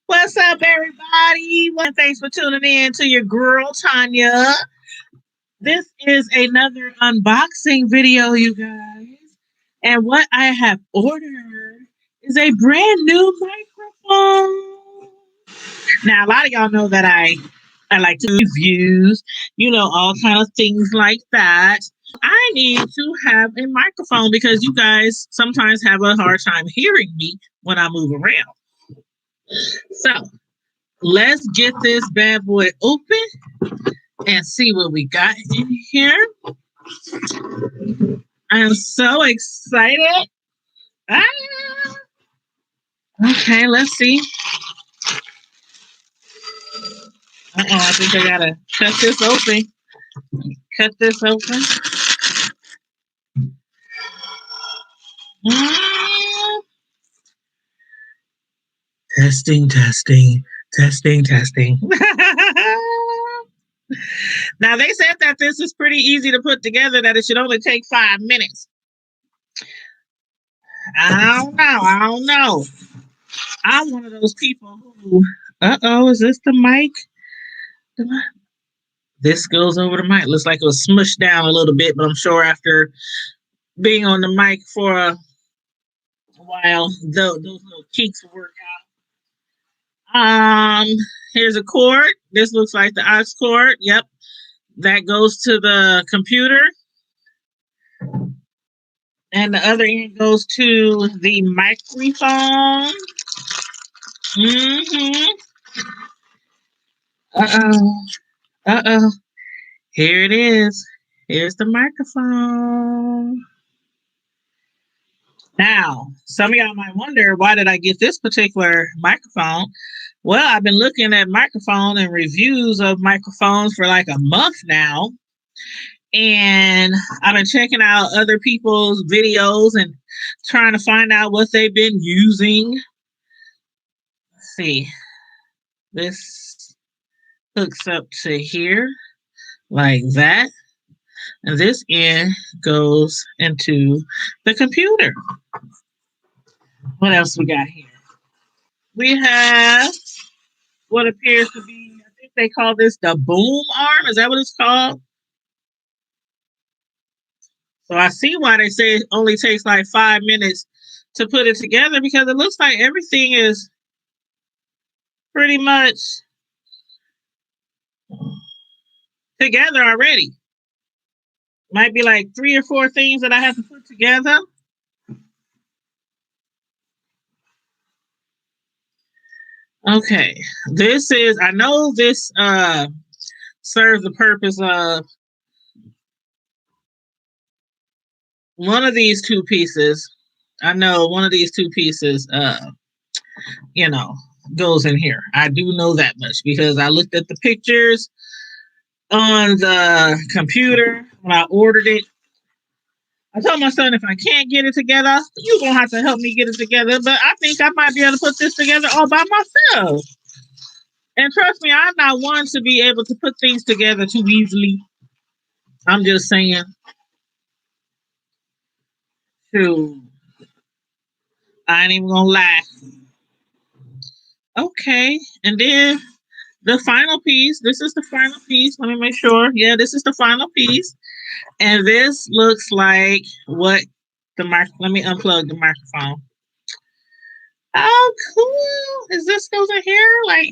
What's up, everybody? Well, thanks for tuning in to your girl, Tanya. This is another unboxing video, you guys. And what I have ordered is a brand new microphone. Now, a lot of y'all know that I like to reviews, all kind of things like that. I need to have a microphone because you guys sometimes have a hard time hearing me when I move around. So, let's get this bad boy open and see what we got in here. I'm so excited. Ah! Okay, let's see. I think I gotta cut this open. Cut this open. Testing. Now, they said that this is pretty easy to put together, that it should only take 5 minutes. I don't know. I'm one of those people who, is this the mic? This goes over the mic. Looks like it was smushed down a little bit, but I'm sure after being on the mic for a while, those little cheeks will work out. Here's a cord. This looks like the aux cord. Yep. That goes to the computer. And the other end goes to the microphone. Uh-oh. Here it is. Here's the microphone. Now, some of y'all might wonder, why did I get this particular microphone? Well, I've been looking at microphone and reviews of microphones for like a month now. And I've been checking out other people's videos and trying to find out what they've been using. Let's see. This hooks up to here like that. And this end goes into the computer. What else we got here? We have what appears to be, I think they call this the boom arm. Is that what it's called? So I see why they say it only takes like 5 minutes to put it together, because it looks like everything is pretty much together already. Might be like 3 or 4 things that I have to put together. Okay, this is, I know this serves the purpose of one of these two pieces. I know one of these two pieces, goes in here. I do know that much because I looked at the pictures on the computer when I ordered it. I told my son, if I can't get it together, you're going to have to help me get it together. But I think I might be able to put this together all by myself. And trust me, I'm not one to be able to put things together too easily. I'm just saying. Shoot. I ain't even going to lie. Okay. And then the final piece. This is the final piece. Let me make sure. Yeah, this is the final piece. And this looks like what the mic. Let me unplug the microphone. Oh, cool. Is this goes in here? Like,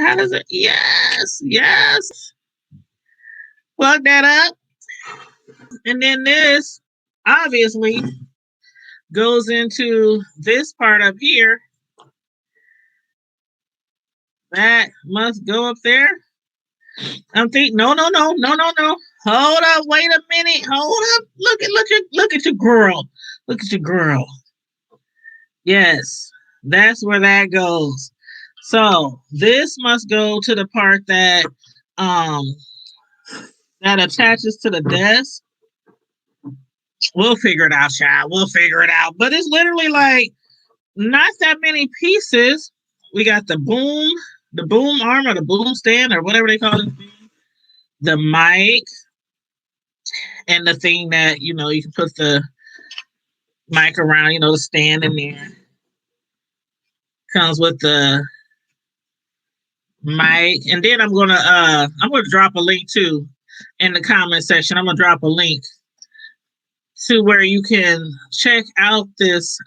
how does it? Yes. Plug that up. And then this obviously goes into this part up here. That must go up there. I'm thinking, no. Hold up, wait a minute. Hold up. Look at your girl. Look at your girl. Yes, that's where that goes. So this must go to the part that that attaches to the desk. We'll figure it out, child. We'll figure it out. But it's literally like not that many pieces. We got the boom arm or the boom stand or whatever they call it. The mic and the thing that, you can put the mic around, the stand in there. Comes with the mic, and then I'm gonna drop a link too in the comment section. I'm gonna drop a link to where you can check out this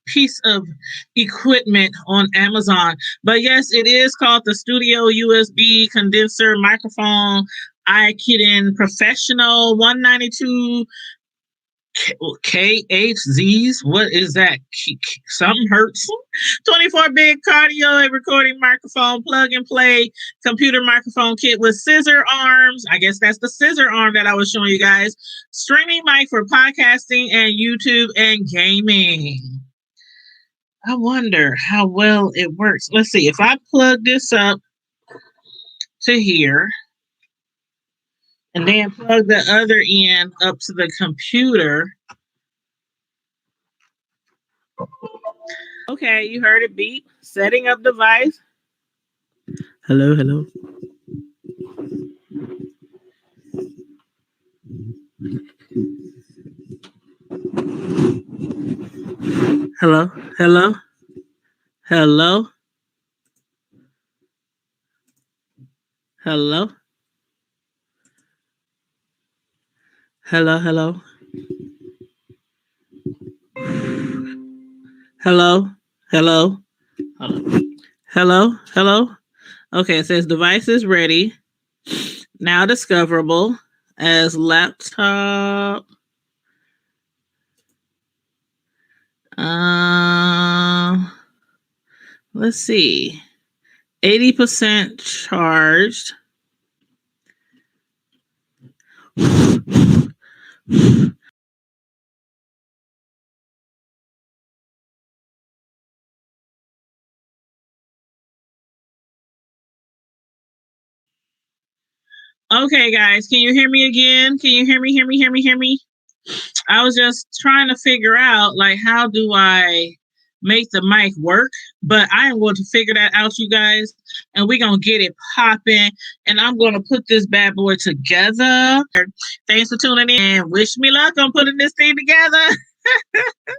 piece of equipment on Amazon. But yes, it is called the Studio USB Condenser Microphone Ikedon Professional 192 KHZs. What is that? Something hurts. 24-bit Cardioid recording microphone, plug and play computer microphone kit with scissor arms. I guess that's the scissor arm that I was showing you guys. Streaming mic for podcasting and YouTube and gaming. I wonder how well it works. Let's see. If I plug this up to here and then plug the other end up to the computer. Okay, you heard it beep. Setting up device. Hello, hello. Hello, hello, hello, hello, hello, hello, hello, hello, hello, hello. Okay, it says device is ready. Now discoverable as laptop. Let's see. 80% charged. Okay, guys, can you hear me again? Can you hear me? Hear me? I was just trying to figure out, like, how do I make the mic work? But I am going to figure that out, you guys, and we're going to get it popping, and I'm going to put this bad boy together. Thanks for tuning in. Wish me luck on putting this thing together.